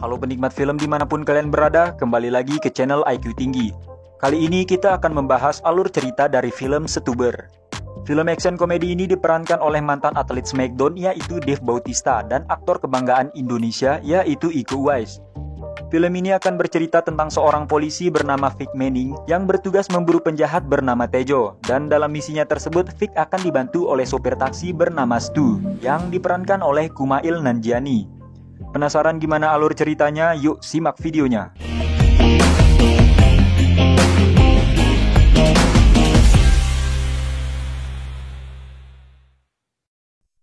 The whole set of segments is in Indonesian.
Halo penikmat film dimanapun kalian berada, kembali lagi ke channel IQ Tinggi. Kali ini kita akan membahas alur cerita dari film Stuber. Film action komedi ini diperankan oleh mantan atlet Smackdown yaitu Dave Bautista dan aktor kebanggaan Indonesia yaitu Iko Uwais. Film ini akan bercerita tentang seorang polisi bernama Vic Manning yang bertugas memburu penjahat bernama Tejo. Dan dalam misinya tersebut, Vic akan dibantu oleh sopir taksi bernama Stu yang diperankan oleh Kumail Nanjiani. Penasaran gimana alur ceritanya? Yuk simak videonya.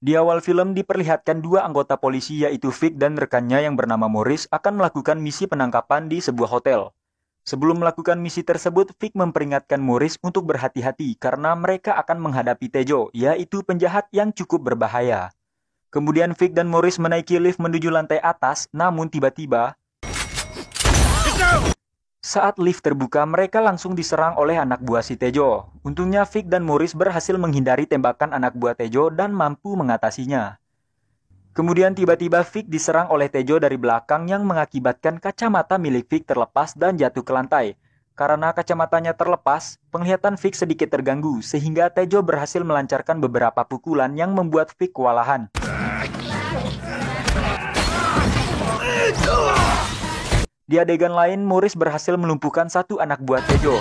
Di awal film diperlihatkan dua anggota polisi yaitu Vic dan rekannya yang bernama Morris akan melakukan misi penangkapan di sebuah hotel. Sebelum melakukan misi tersebut, Vic memperingatkan Morris untuk berhati-hati karena mereka akan menghadapi Tejo, yaitu penjahat yang cukup berbahaya. Kemudian Vic dan Morris menaiki lift menuju lantai atas, namun tiba-tiba saat lift terbuka, mereka langsung diserang oleh anak buah si Tejo. Untungnya Vic dan Morris berhasil menghindari tembakan anak buah Tejo dan mampu mengatasinya. Kemudian tiba-tiba Vic diserang oleh Tejo dari belakang yang mengakibatkan kacamata milik Vic terlepas dan jatuh ke lantai. Karena kacamatanya terlepas, penglihatan Vic sedikit terganggu sehingga Tejo berhasil melancarkan beberapa pukulan yang membuat Vic kewalahan. Di adegan lain, Morris berhasil melumpuhkan satu anak buah Tejo.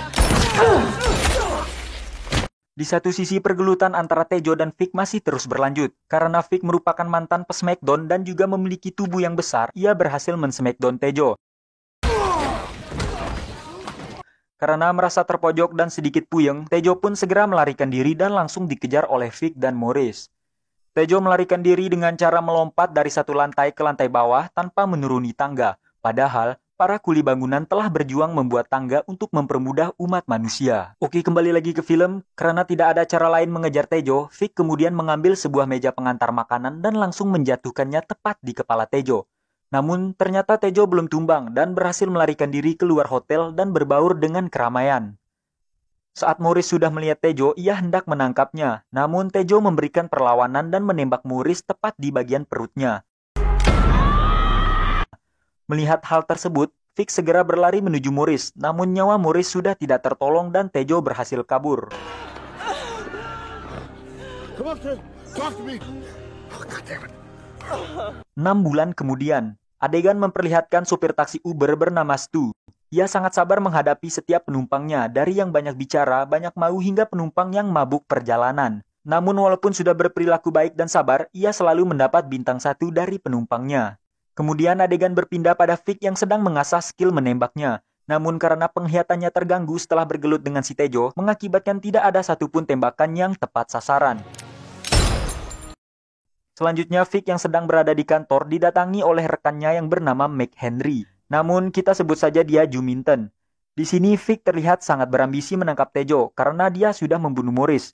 Di satu sisi, pergelutan antara Tejo dan Vic masih terus berlanjut. Karena Vic merupakan mantan pe-Smackdown dan juga memiliki tubuh yang besar, ia berhasil men-Smackdown Tejo. Karena merasa terpojok dan sedikit puyeng, Tejo pun segera melarikan diri dan langsung dikejar oleh Vic dan Morris. Tejo melarikan diri dengan cara melompat dari satu lantai ke lantai bawah tanpa menuruni tangga. Padahal, para kuli bangunan telah berjuang membuat tangga untuk mempermudah umat manusia. Oke, kembali lagi ke film. Karena tidak ada cara lain mengejar Tejo, Vic kemudian mengambil sebuah meja pengantar makanan dan langsung menjatuhkannya tepat di kepala Tejo. Namun, ternyata Tejo belum tumbang dan berhasil melarikan diri keluar hotel dan berbaur dengan keramaian. Saat Morris sudah melihat Tejo, ia hendak menangkapnya. Namun, Tejo memberikan perlawanan dan menembak Morris tepat di bagian perutnya. Melihat hal tersebut, Vic segera berlari menuju Morris. Namun, nyawa Morris sudah tidak tertolong dan Tejo berhasil kabur. 6 bulan kemudian, adegan memperlihatkan supir taksi Uber bernama Stu. Ia sangat sabar menghadapi setiap penumpangnya, dari yang banyak bicara, banyak mau hingga penumpang yang mabuk perjalanan. Namun walaupun sudah berperilaku baik dan sabar, ia selalu mendapat bintang 1 dari penumpangnya. Kemudian adegan berpindah pada Vic yang sedang mengasah skill menembaknya. Namun karena penglihatannya terganggu setelah bergelut dengan si Tejo, mengakibatkan tidak ada satupun tembakan yang tepat sasaran. Selanjutnya, Vic yang sedang berada di kantor didatangi oleh rekannya yang bernama McHenry. Namun kita sebut saja dia Juminton. Di sini Vic terlihat sangat berambisi menangkap Tejo karena dia sudah membunuh Morris.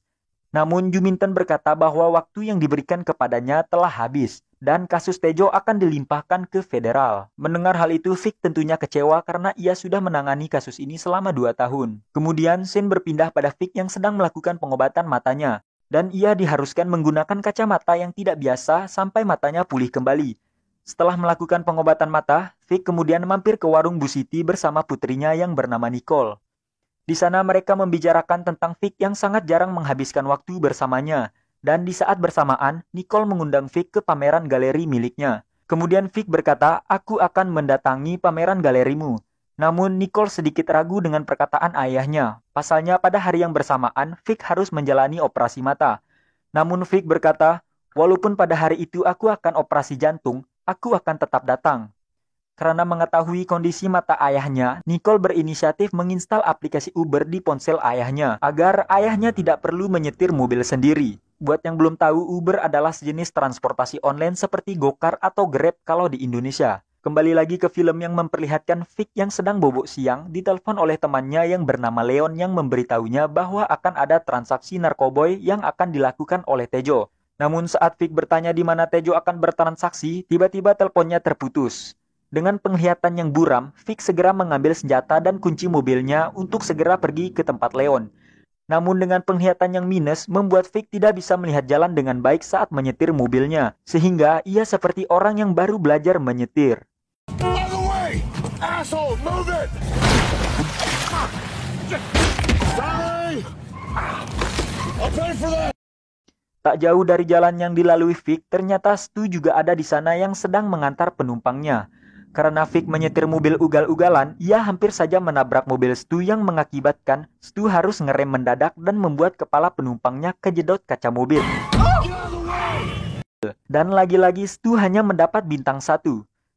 Namun Juminton berkata bahwa waktu yang diberikan kepadanya telah habis dan kasus Tejo akan dilimpahkan ke federal. Mendengar hal itu, Vic tentunya kecewa karena ia sudah menangani kasus ini selama 2 tahun. Kemudian scene berpindah pada Vic yang sedang melakukan pengobatan matanya. Dan ia diharuskan menggunakan kacamata yang tidak biasa sampai matanya pulih kembali. Setelah melakukan pengobatan mata, Vic kemudian mampir ke warung Bu Siti bersama putrinya yang bernama Nicole. Di sana mereka membicarakan tentang Vic yang sangat jarang menghabiskan waktu bersamanya. Dan di saat bersamaan, Nicole mengundang Vic ke pameran galeri miliknya. Kemudian Vic berkata, "Aku akan mendatangi pameran galerimu." Namun Nicole sedikit ragu dengan perkataan ayahnya. Pasalnya pada hari yang bersamaan, Vic harus menjalani operasi mata. Namun Vic berkata, "Walaupun pada hari itu aku akan operasi jantung, aku akan tetap datang." Karena mengetahui kondisi mata ayahnya, Nicole berinisiatif menginstal aplikasi Uber di ponsel ayahnya, agar ayahnya tidak perlu menyetir mobil sendiri. Buat yang belum tahu, Uber adalah sejenis transportasi online seperti Gokar atau Grab kalau di Indonesia. Kembali lagi ke film yang memperlihatkan Vic yang sedang bobok siang ditelepon oleh temannya yang bernama Leon yang memberitahunya bahwa akan ada transaksi narkoboy yang akan dilakukan oleh Tejo. Namun saat Vic bertanya di mana Tejo akan bertransaksi, tiba-tiba teleponnya terputus. Dengan penglihatan yang buram, Vic segera mengambil senjata dan kunci mobilnya untuk segera pergi ke tempat Leon. Namun dengan penglihatan yang minus, membuat Vic tidak bisa melihat jalan dengan baik saat menyetir mobilnya, sehingga ia seperti orang yang baru belajar menyetir. Tak jauh dari jalan yang dilalui Vic, ternyata Stu juga ada di sana yang sedang mengantar penumpangnya. Karena Vic menyetir mobil ugal-ugalan, ia hampir saja menabrak mobil Stu yang mengakibatkan Stu harus ngerem mendadak dan membuat kepala penumpangnya kejedot kaca mobil. Dan lagi-lagi Stu hanya mendapat bintang 1.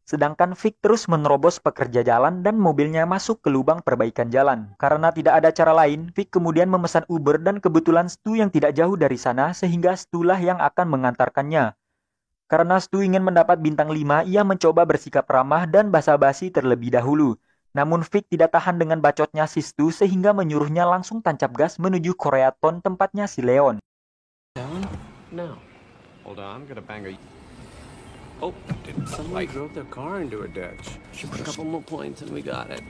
Sedangkan Vic terus menerobos pekerja jalan dan mobilnya masuk ke lubang perbaikan jalan. Karena tidak ada cara lain, Vic kemudian memesan Uber dan kebetulan Stu yang tidak jauh dari sana sehingga Stulah yang akan mengantarkannya. Karena Stu ingin mendapat bintang 5, ia mencoba bersikap ramah dan basa-basi terlebih dahulu. Namun Vic tidak tahan dengan bacotnya si Stu sehingga menyuruhnya langsung tancap gas menuju Koreaton tempatnya si Leon. No. Hold on, I'm gonna bang a... Oh, somebody drove their car into a ditch. A couple more points and we got it.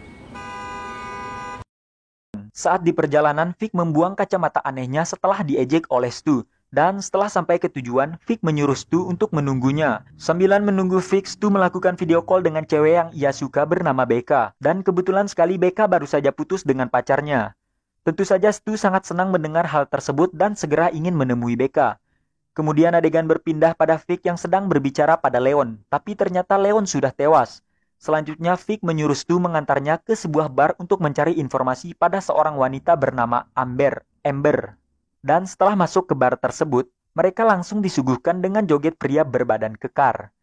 Saat di perjalanan, Vic membuang kacamata anehnya setelah diejek oleh Stu. Dan setelah sampai ke tujuan, Vic menyuruh Stu untuk menunggunya. Sambilan menunggu Vic, Stu melakukan video call dengan cewek yang ia suka bernama Becca. Dan kebetulan sekali Becca baru saja putus dengan pacarnya. Tentu saja Stu sangat senang mendengar hal tersebut dan segera ingin menemui Becca. Kemudian adegan berpindah pada Vic yang sedang berbicara pada Leon. Tapi ternyata Leon sudah tewas. Selanjutnya Vic menyuruh Stu mengantarnya ke sebuah bar untuk mencari informasi pada seorang wanita bernama Amber. Dan setelah masuk ke bar tersebut, mereka langsung disuguhkan dengan joget pria berbadan kekar.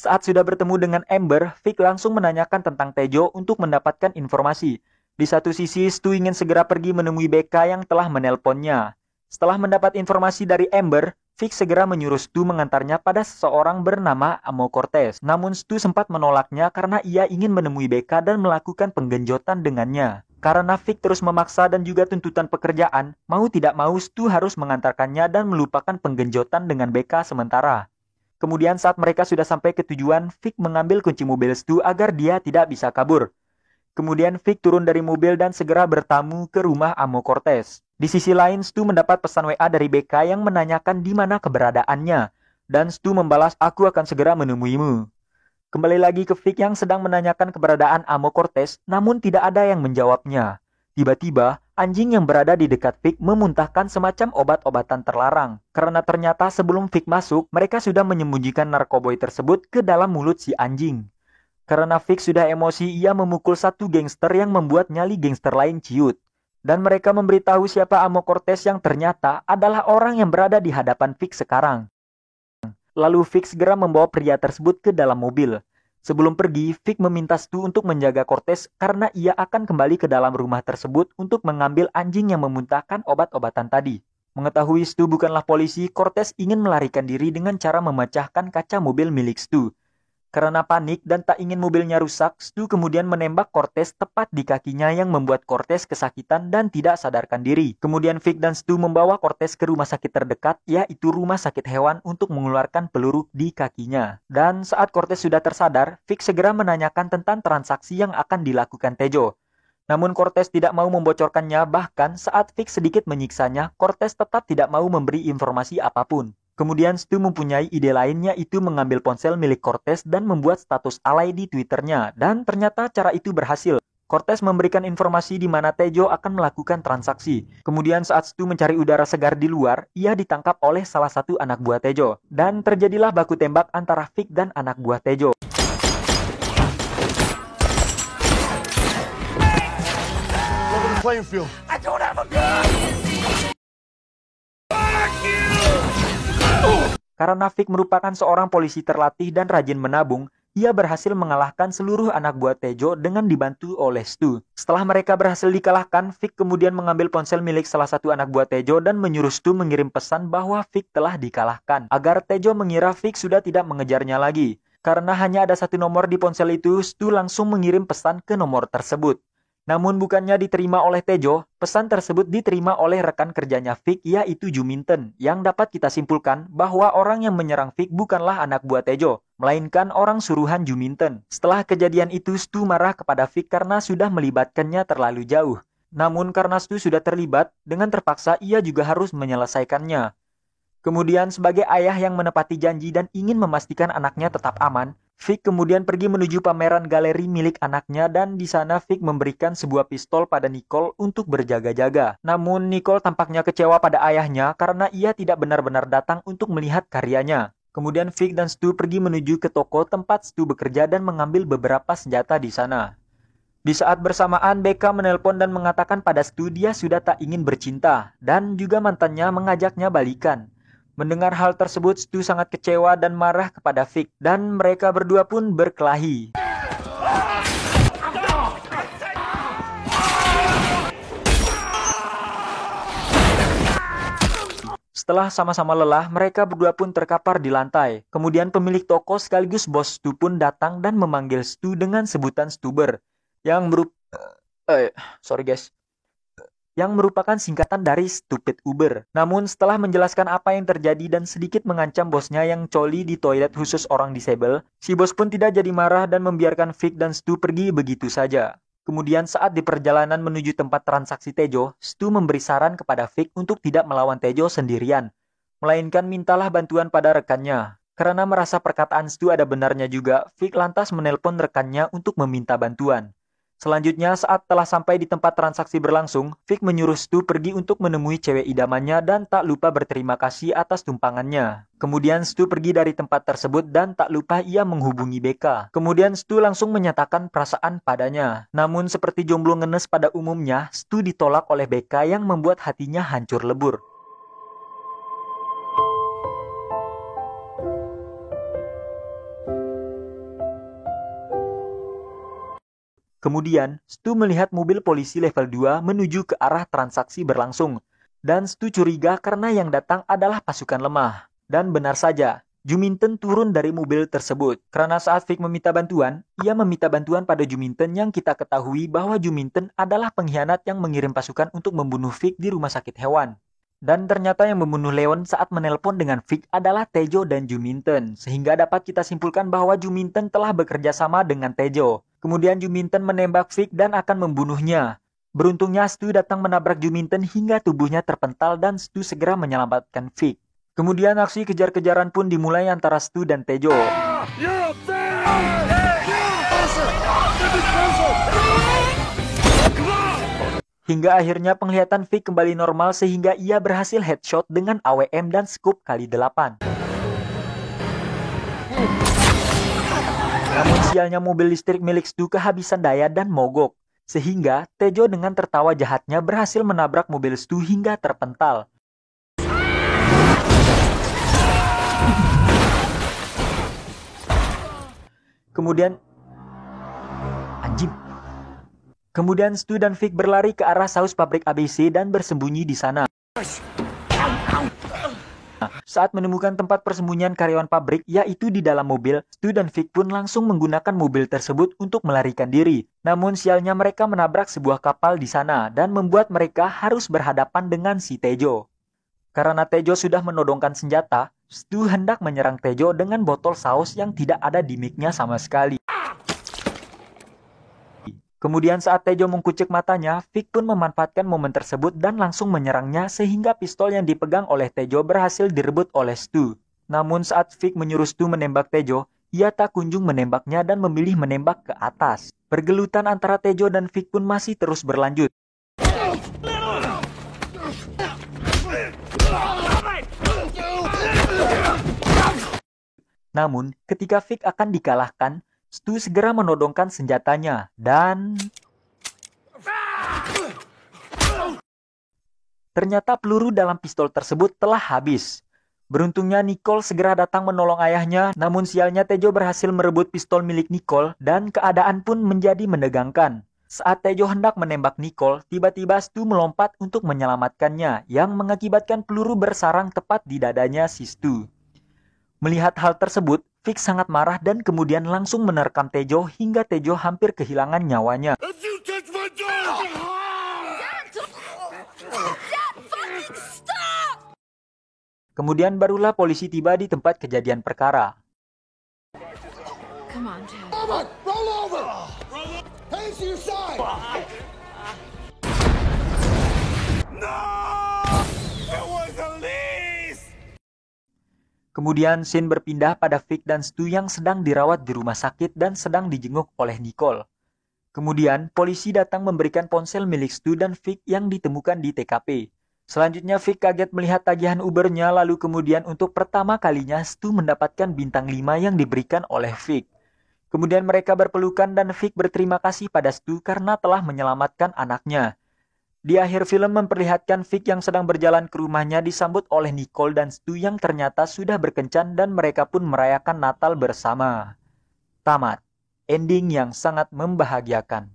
Saat sudah bertemu dengan Amber, Vic langsung menanyakan tentang Tejo untuk mendapatkan informasi. Di satu sisi, Stu ingin segera pergi menemui Becca yang telah menelponnya. Setelah mendapat informasi dari Amber, Vic segera menyuruh Stu mengantarnya pada seseorang bernama Amo Cortez. Namun Stu sempat menolaknya karena ia ingin menemui Becca dan melakukan penggenjotan dengannya. Karena Vic terus memaksa dan juga tuntutan pekerjaan, mau tidak mau Stu harus mengantarkannya dan melupakan penggenjotan dengan Becca sementara. Kemudian saat mereka sudah sampai ke tujuan, Vic mengambil kunci mobil Stu agar dia tidak bisa kabur. Kemudian Vic turun dari mobil dan segera bertamu ke rumah Amo Cortez. Di sisi lain, Stu mendapat pesan WA dari Becca yang menanyakan di mana keberadaannya. Dan Stu membalas, "Aku akan segera menemuimu." Kembali lagi ke Vic yang sedang menanyakan keberadaan Amo Cortez, namun tidak ada yang menjawabnya. Tiba-tiba, anjing yang berada di dekat Vic memuntahkan semacam obat-obatan terlarang. Karena ternyata sebelum Vic masuk, mereka sudah menyembunyikan narkoboy tersebut ke dalam mulut si anjing. Karena Vic sudah emosi, ia memukul satu gangster yang membuat nyali gangster lain ciut. Dan mereka memberitahu siapa Amo Cortez yang ternyata adalah orang yang berada di hadapan Vic sekarang. Lalu Vic segera membawa pria tersebut ke dalam mobil. Sebelum pergi, Vic meminta Stu untuk menjaga Cortez karena ia akan kembali ke dalam rumah tersebut untuk mengambil anjing yang memuntahkan obat-obatan tadi. Mengetahui Stu bukanlah polisi, Cortez ingin melarikan diri dengan cara memecahkan kaca mobil milik Stu. Karena panik dan tak ingin mobilnya rusak, Stu kemudian menembak Cortez tepat di kakinya yang membuat Cortez kesakitan dan tidak sadarkan diri. Kemudian Vic dan Stu membawa Cortez ke rumah sakit terdekat, yaitu rumah sakit hewan untuk mengeluarkan peluru di kakinya. Dan saat Cortez sudah tersadar, Vic segera menanyakan tentang transaksi yang akan dilakukan Tejo. Namun Cortez tidak mau membocorkannya, bahkan saat Vic sedikit menyiksanya, Cortez tetap tidak mau memberi informasi apapun. Kemudian Stu mempunyai ide lainnya, yaitu mengambil ponsel milik Cortez dan membuat status alay di Twitternya. Dan ternyata cara itu berhasil. Cortez memberikan informasi di mana Tejo akan melakukan transaksi. Kemudian saat Stu mencari udara segar di luar, ia ditangkap oleh salah satu anak buah Tejo. Dan terjadilah baku tembak antara Vic dan anak buah Tejo. Karena Vic merupakan seorang polisi terlatih dan rajin menabung, ia berhasil mengalahkan seluruh anak buah Tejo dengan dibantu oleh Stu. Setelah mereka berhasil dikalahkan, Vic kemudian mengambil ponsel milik salah satu anak buah Tejo dan menyuruh Stu mengirim pesan bahwa Vic telah dikalahkan, agar Tejo mengira Vic sudah tidak mengejarnya lagi. Karena hanya ada satu nomor di ponsel itu, Stu langsung mengirim pesan ke nomor tersebut. Namun bukannya diterima oleh Tejo, pesan tersebut diterima oleh rekan kerjanya Vic, yaitu Juminten, yang dapat kita simpulkan bahwa orang yang menyerang Vic bukanlah anak buah Tejo, melainkan orang suruhan Juminten. Setelah kejadian itu, Stu marah kepada Vic karena sudah melibatkannya terlalu jauh. Namun karena Stu sudah terlibat, dengan terpaksa ia juga harus menyelesaikannya. Kemudian sebagai ayah yang menepati janji dan ingin memastikan anaknya tetap aman, Vic kemudian pergi menuju pameran galeri milik anaknya dan di sana Vic memberikan sebuah pistol pada Nicole untuk berjaga-jaga. Namun Nicole tampaknya kecewa pada ayahnya karena ia tidak benar-benar datang untuk melihat karyanya. Kemudian Vic dan Stu pergi menuju ke toko tempat Stu bekerja dan mengambil beberapa senjata di sana. Di saat bersamaan, Becca menelpon dan mengatakan pada Stu dia sudah tak ingin bercinta dan juga mantannya mengajaknya balikan. Mendengar hal tersebut, Stu sangat kecewa dan marah kepada Vic dan mereka berdua pun berkelahi. Setelah sama-sama lelah, mereka berdua pun terkapar di lantai. Kemudian pemilik toko sekaligus bos Stu pun datang dan memanggil Stu dengan sebutan Stuber, yang merupakan singkatan dari Stupid Uber. Namun setelah menjelaskan apa yang terjadi dan sedikit mengancam bosnya yang coli di toilet khusus orang disabel, si bos pun tidak jadi marah dan membiarkan Vic dan Stu pergi begitu saja. Kemudian saat di perjalanan menuju tempat transaksi Tejo, Stu memberi saran kepada Vic untuk tidak melawan Tejo sendirian, melainkan mintalah bantuan pada rekannya. Karena merasa perkataan Stu ada benarnya juga, Vic lantas menelpon rekannya untuk meminta bantuan. Selanjutnya, saat telah sampai di tempat transaksi berlangsung, Vic menyuruh Stu pergi untuk menemui cewek idamannya dan tak lupa berterima kasih atas tumpangannya. Kemudian Stu pergi dari tempat tersebut dan tak lupa ia menghubungi Becca. Kemudian Stu langsung menyatakan perasaan padanya. Namun seperti jomblo ngenes pada umumnya, Stu ditolak oleh Becca yang membuat hatinya hancur lebur. Kemudian, Stu melihat mobil polisi level 2 menuju ke arah transaksi berlangsung. Dan Stu curiga karena yang datang adalah pasukan lemah. Dan benar saja, Juminten turun dari mobil tersebut. Karena saat Vic meminta bantuan, ia meminta bantuan pada Juminten yang kita ketahui bahwa Juminten adalah pengkhianat yang mengirim pasukan untuk membunuh Vic di rumah sakit hewan. Dan ternyata yang membunuh Leon saat menelpon dengan Vic adalah Tejo dan Juminten. Sehingga dapat kita simpulkan bahwa Juminten telah bekerja sama dengan Tejo. Kemudian Juminten menembak Vic dan akan membunuhnya. Beruntungnya Stu datang menabrak Juminten hingga tubuhnya terpental dan Stu segera menyelamatkan Vic. Kemudian aksi kejar-kejaran pun dimulai antara Stu dan Tejo. Hingga akhirnya penglihatan Vic kembali normal sehingga ia berhasil headshot dengan AWM dan scope kali 8. Namun sialnya mobil listrik milik Stu kehabisan daya dan mogok. Sehingga Tejo dengan tertawa jahatnya berhasil menabrak mobil Stu hingga terpental. Kemudian Stu dan Vic berlari ke arah saus pabrik ABC dan bersembunyi di sana. Saat menemukan tempat persembunyian karyawan pabrik, yaitu di dalam mobil, Stu dan Vic pun langsung menggunakan mobil tersebut untuk melarikan diri. Namun sialnya mereka menabrak sebuah kapal di sana dan membuat mereka harus berhadapan dengan si Tejo. Karena Tejo sudah menodongkan senjata, Stu hendak menyerang Tejo dengan botol saus yang tidak ada di mic-nya sama sekali. Kemudian saat Tejo mengkucek matanya, Vic pun memanfaatkan momen tersebut dan langsung menyerangnya sehingga pistol yang dipegang oleh Tejo berhasil direbut oleh Stu. Namun saat Vic menyuruh Stu menembak Tejo, ia tak kunjung menembaknya dan memilih menembak ke atas. Pergelutan antara Tejo dan Vic pun masih terus berlanjut. Namun, ketika Vic akan dikalahkan, Stu segera menodongkan senjatanya dan ternyata peluru dalam pistol tersebut telah habis. Beruntungnya Nicole segera datang menolong ayahnya, namun sialnya Tejo berhasil merebut pistol milik Nicole dan keadaan pun menjadi menegangkan. Saat Tejo hendak menembak Nicole, tiba-tiba Stu melompat untuk menyelamatkannya yang mengakibatkan peluru bersarang tepat di dadanya si Stu. Melihat hal tersebut, Vic sangat marah dan kemudian langsung menerkam Tejo hingga Tejo hampir kehilangan nyawanya. Kemudian barulah polisi tiba di tempat kejadian perkara. Kemudian scene berpindah pada Vic dan Stu yang sedang dirawat di rumah sakit dan sedang dijenguk oleh Nicole. Kemudian polisi datang memberikan ponsel milik Stu dan Vic yang ditemukan di TKP. Selanjutnya Vic kaget melihat tagihan Ubernya, lalu kemudian untuk pertama kalinya Stu mendapatkan bintang 5 yang diberikan oleh Vic. Kemudian mereka berpelukan dan Vic berterima kasih pada Stu karena telah menyelamatkan anaknya. Di akhir film memperlihatkan Vic yang sedang berjalan ke rumahnya disambut oleh Nicole dan Stu yang ternyata sudah berkencan dan mereka pun merayakan Natal bersama. Tamat. Ending yang sangat membahagiakan.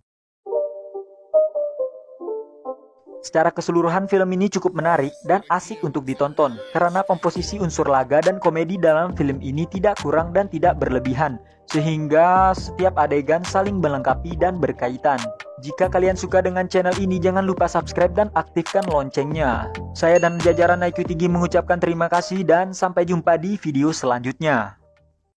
Secara keseluruhan film ini cukup menarik dan asik untuk ditonton karena komposisi unsur laga dan komedi dalam film ini tidak kurang dan tidak berlebihan, sehingga setiap adegan saling melengkapi dan berkaitan. Jika kalian suka dengan channel ini, jangan lupa subscribe dan aktifkan loncengnya. Saya dan jajaran IQ Tinggi mengucapkan terima kasih dan sampai jumpa di video selanjutnya.